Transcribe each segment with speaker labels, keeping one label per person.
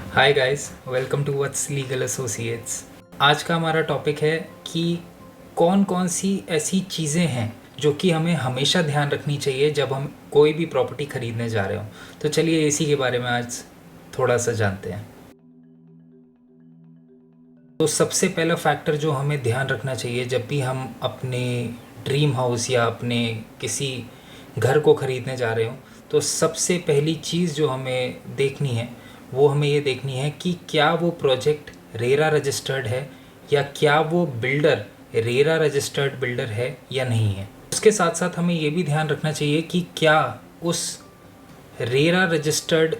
Speaker 1: Hi guys, welcome to Vats legal associates. आज का हमारा टॉपिक है कि कौन कौन सी ऐसी चीज़ें हैं जो कि हमें हमेशा ध्यान रखनी चाहिए जब हम कोई भी प्रॉपर्टी खरीदने जा रहे हो। तो चलिए इसी के बारे में आज थोड़ा सा जानते हैं। तो सबसे पहला फैक्टर जो हमें ध्यान रखना चाहिए जब भी हम अपने ड्रीम हाउस या अपने किसी घर को ख़रीदने जा रहे हो, तो सबसे पहली चीज़ जो हमें देखनी है वो हमें ये देखनी है कि क्या वो प्रोजेक्ट रेरा रजिस्टर्ड है या क्या वो बिल्डर रेरा रजिस्टर्ड बिल्डर है या नहीं है। उसके साथ साथ हमें ये भी ध्यान रखना चाहिए कि क्या उस रेरा रजिस्टर्ड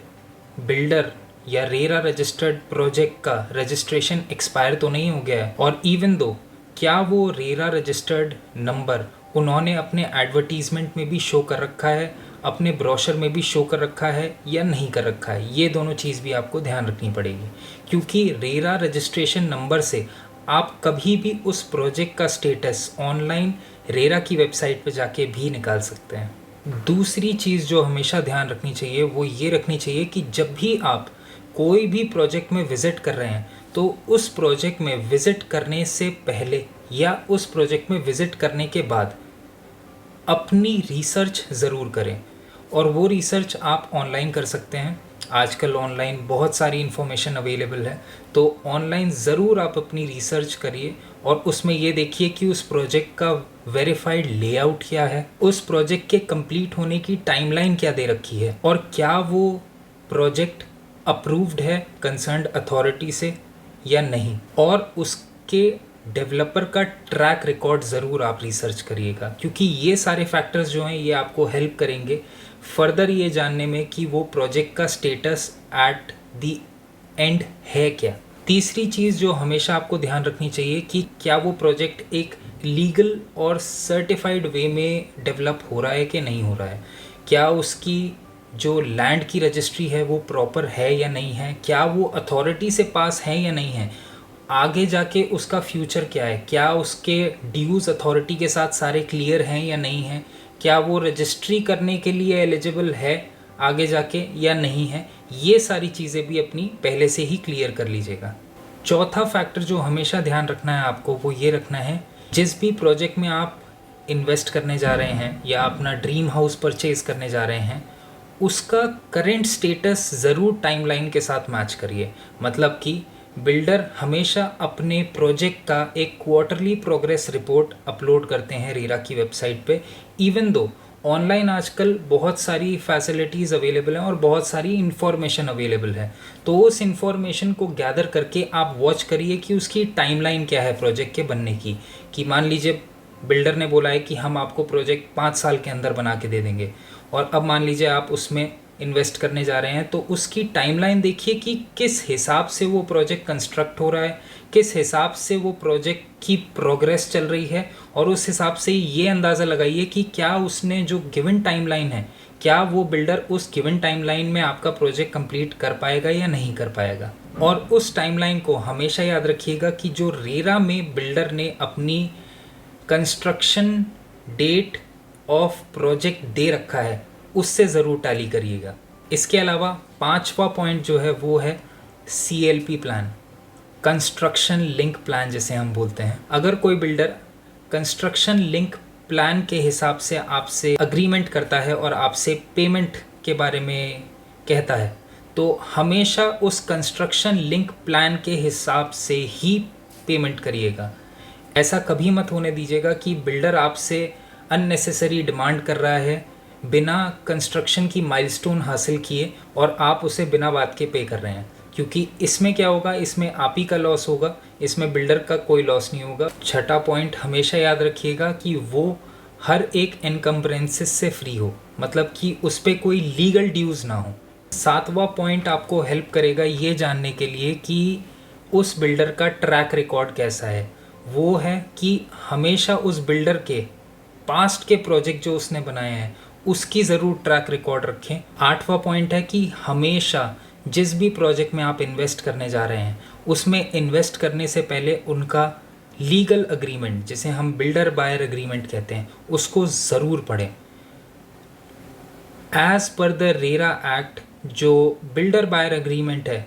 Speaker 1: बिल्डर या रेरा रजिस्टर्ड प्रोजेक्ट का रजिस्ट्रेशन एक्सपायर तो नहीं हो गया है, और इवन दो क्या वो रेरा रजिस्टर्ड नंबर उन्होंने अपने एडवर्टीजमेंट में भी शो कर रखा है, अपने ब्रोशर में भी शो कर रखा है या नहीं कर रखा है। ये दोनों चीज़ भी आपको ध्यान रखनी पड़ेगी, क्योंकि रेरा रजिस्ट्रेशन नंबर से आप कभी भी उस प्रोजेक्ट का स्टेटस ऑनलाइन रेरा की वेबसाइट पर जाके भी निकाल सकते हैं। दूसरी चीज़ जो हमेशा ध्यान रखनी चाहिए वो ये रखनी चाहिए कि जब भी आप कोई भी प्रोजेक्ट में विज़िट कर रहे हैं तो उस प्रोजेक्ट में विज़िट करने से पहले या उस प्रोजेक्ट में विज़िट करने के बाद अपनी रिसर्च ज़रूर करें। और वो रिसर्च आप ऑनलाइन कर सकते हैं। आजकल ऑनलाइन बहुत सारी इन्फॉर्मेशन अवेलेबल है, तो ऑनलाइन ज़रूर आप अपनी रिसर्च करिए और उसमें ये देखिए कि उस प्रोजेक्ट का वेरीफाइड लेआउट क्या है, उस प्रोजेक्ट के कंप्लीट होने की टाइमलाइन क्या दे रखी है, और क्या वो प्रोजेक्ट अप्रूव्ड है कंसर्न्ड अथॉरिटी से या नहीं, और उसके डेवलपर का ट्रैक रिकॉर्ड ज़रूर आप रिसर्च करिएगा, क्योंकि ये सारे फैक्टर्स जो हैं ये आपको हेल्प करेंगे फर्दर ये जानने में कि वो प्रोजेक्ट का स्टेटस एट द एंड है क्या। तीसरी चीज़ जो हमेशा आपको ध्यान रखनी चाहिए कि क्या वो प्रोजेक्ट एक लीगल और सर्टिफाइड वे में डेवलप हो रहा है कि नहीं हो रहा है, क्या उसकी जो लैंड की रजिस्ट्री है वो प्रॉपर है या नहीं है, क्या वो अथॉरिटी से पास है या नहीं है, आगे जाके उसका फ्यूचर क्या है, क्या उसके ड्यूज़ अथॉरिटी के साथ सारे क्लियर हैं या नहीं हैं, क्या वो रजिस्ट्री करने के लिए एलिजिबल है आगे जाके या नहीं है। ये सारी चीज़ें भी अपनी पहले से ही क्लियर कर लीजिएगा। चौथा फैक्टर जो हमेशा ध्यान रखना है आपको वो ये रखना है, जिस भी प्रोजेक्ट में आप इन्वेस्ट करने जा रहे हैं या अपना ड्रीम हाउस परचेज़ करने जा रहे हैं, उसका करेंट स्टेटस ज़रूर टाइमलाइन के साथ मैच करिए। मतलब कि बिल्डर हमेशा अपने प्रोजेक्ट का एक क्वार्टरली प्रोग्रेस रिपोर्ट अपलोड करते हैं रेरा की वेबसाइट पे। इवन दो ऑनलाइन आजकल बहुत सारी फैसिलिटीज़ अवेलेबल हैं और बहुत सारी इन्फॉर्मेशन अवेलेबल है, तो उस इन्फॉर्मेशन को गैदर करके आप वॉच करिए कि उसकी टाइमलाइन क्या है प्रोजेक्ट के बनने की। कि मान लीजिए बिल्डर ने बोला है कि हम आपको प्रोजेक्ट 5 साल के अंदर बना के दे देंगे, और अब मान लीजिए आप उसमें इन्वेस्ट करने जा रहे हैं, तो उसकी टाइमलाइन देखिए कि किस हिसाब से वो प्रोजेक्ट कंस्ट्रक्ट हो रहा है, किस हिसाब से वो प्रोजेक्ट की प्रोग्रेस चल रही है, और उस हिसाब से ये अंदाज़ा लगाइए कि क्या उसने जो गिवन टाइमलाइन है, क्या वो बिल्डर उस गिवन टाइमलाइन में आपका प्रोजेक्ट कंप्लीट कर पाएगा या नहीं कर पाएगा। और उस टाइमलाइन को हमेशा याद रखिएगा कि जो रेरा में बिल्डर ने अपनी कंस्ट्रक्शन डेट ऑफ प्रोजेक्ट दे रखा है उससे ज़रूर टैली करिएगा। इसके अलावा पांचवा पॉइंट जो है वो है CLP plan, construction link plan जिसे हम बोलते हैं। अगर कोई बिल्डर कंस्ट्रक्शन लिंक प्लान के हिसाब से आपसे अग्रीमेंट करता है और आपसे पेमेंट के बारे में कहता है, तो हमेशा उस कंस्ट्रक्शन लिंक प्लान के हिसाब से ही पेमेंट करिएगा। ऐसा कभी मत होने दीजिएगा कि बिल्डर आपसे अननेसेसरी डिमांड कर रहा है बिना कंस्ट्रक्शन की माइलस्टोन हासिल किए, और आप उसे बिना बात के पे कर रहे हैं, क्योंकि इसमें क्या होगा, इसमें आप ही का लॉस होगा, इसमें बिल्डर का कोई लॉस नहीं होगा। छठा पॉइंट हमेशा याद रखिएगा कि वो हर एक एनकम्प्रेंसेस से फ्री हो, मतलब कि उस पर कोई लीगल ड्यूज़ ना हो। सातवां पॉइंट आपको हेल्प करेगा ये जानने के लिए कि उस बिल्डर का ट्रैक रिकॉर्ड कैसा है। वो है कि हमेशा उस बिल्डर के पास्ट के प्रोजेक्ट जो उसने बनाए हैं उसकी ज़रूर ट्रैक रिकॉर्ड रखें। आठवां पॉइंट है कि हमेशा जिस भी प्रोजेक्ट में आप इन्वेस्ट करने जा रहे हैं उसमें इन्वेस्ट करने से पहले उनका लीगल अग्रीमेंट, जिसे हम बिल्डर बायर अग्रीमेंट कहते हैं, उसको ज़रूर पढ़ें। As per the RERA act जो बिल्डर बायर अग्रीमेंट है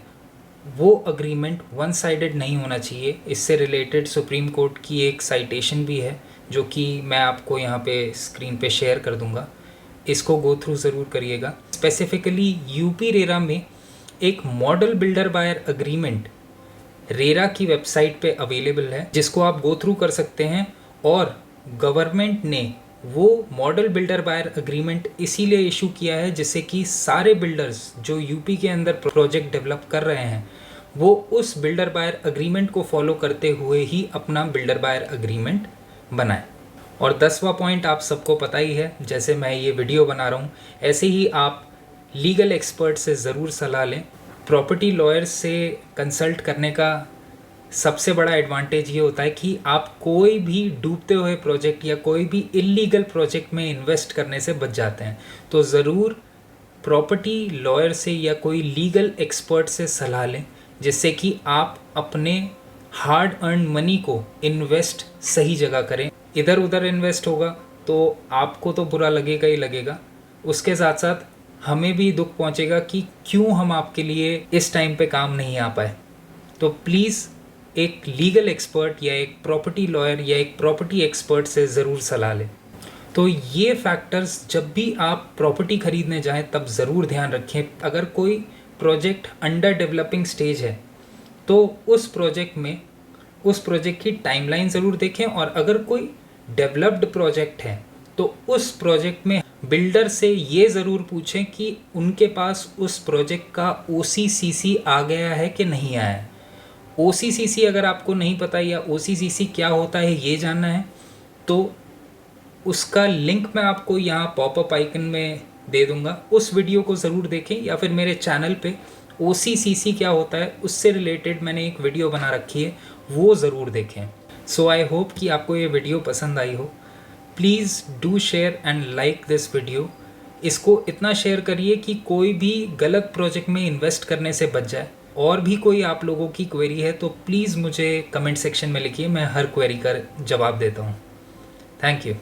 Speaker 1: वो अग्रीमेंट वन साइडेड नहीं होना चाहिए। इससे रिलेटेड सुप्रीम कोर्ट की एक साइटेशन भी है जो कि मैं आपको यहाँ पे स्क्रीन पे शेयर कर दूँगा, इसको गो थ्रू ज़रूर करिएगा। स्पेसिफिकली यूपी रेरा में एक model builder buyer agreement RERA की वेबसाइट पे अवेलेबल है, जिसको आप गो थ्रू कर सकते हैं। और गवर्नमेंट ने वो मॉडल बिल्डर बायर अग्रीमेंट इसीलिए इशू किया है जिससे कि सारे बिल्डर्स जो यूपी के अंदर प्रोजेक्ट डेवलप कर रहे हैं वो उस बिल्डर बायर अग्रीमेंट को फॉलो करते हुए ही अपना बिल्डर बायर अग्रीमेंट बनाएं। और 10वां पॉइंट आप सबको पता ही है, जैसे मैं ये वीडियो बना रहा हूँ ऐसे ही आप लीगल एक्सपर्ट से ज़रूर सलाह लें। प्रॉपर्टी लॉयर्स से कंसल्ट करने का सबसे बड़ा एडवांटेज ये होता है कि आप कोई भी डूबते हुए प्रोजेक्ट या कोई भी इलीगल प्रोजेक्ट में इन्वेस्ट करने से बच जाते हैं। तो ज़रूर प्रॉपर्टी लॉयर से या कोई लीगल एक्सपर्ट से सलाह लें, जिससे कि आप अपने हार्ड अर्न मनी को इन्वेस्ट सही जगह करें। इधर उधर इन्वेस्ट होगा तो आपको तो बुरा लगेगा ही लगेगा, उसके साथ साथ हमें भी दुख पहुंचेगा कि क्यों हम आपके लिए इस टाइम पे काम नहीं आ पाए। तो प्लीज़ एक लीगल एक्सपर्ट या एक प्रॉपर्टी लॉयर या एक प्रॉपर्टी एक्सपर्ट से ज़रूर सलाह लें। तो ये फैक्टर्स जब भी आप प्रॉपर्टी ख़रीदने जाएं तब ज़रूर ध्यान रखें। अगर कोई प्रोजेक्ट अंडर डेवलपिंग स्टेज है तो उस प्रोजेक्ट की टाइमलाइन ज़रूर देखें। और अगर कोई डेवलप्ड प्रोजेक्ट है तो उस प्रोजेक्ट में बिल्डर से ये ज़रूर पूछें कि उनके पास उस प्रोजेक्ट का OCCC आ गया है कि नहीं आया है। OCCC अगर आपको नहीं पता या OCCC क्या होता है ये जानना है तो उसका लिंक मैं आपको यहाँ पॉपअप आइकन में दे दूँगा, उस वीडियो को ज़रूर देखें। या फिर मेरे चैनल पे OCCC क्या होता है उससे रिलेटेड मैंने एक वीडियो बना रखी है, वो ज़रूर देखें। सो आई होप कि आपको ये वीडियो पसंद आई हो। Please do share and like this video. इसको इतना शेयर करिए कि कोई भी गलत प्रोजेक्ट में इन्वेस्ट करने से बच जाए। और भी कोई आप लोगों की क्वेरी है तो प्लीज़ मुझे कमेंट सेक्शन में लिखिए, मैं हर क्वेरी का जवाब देता हूँ। Thank you.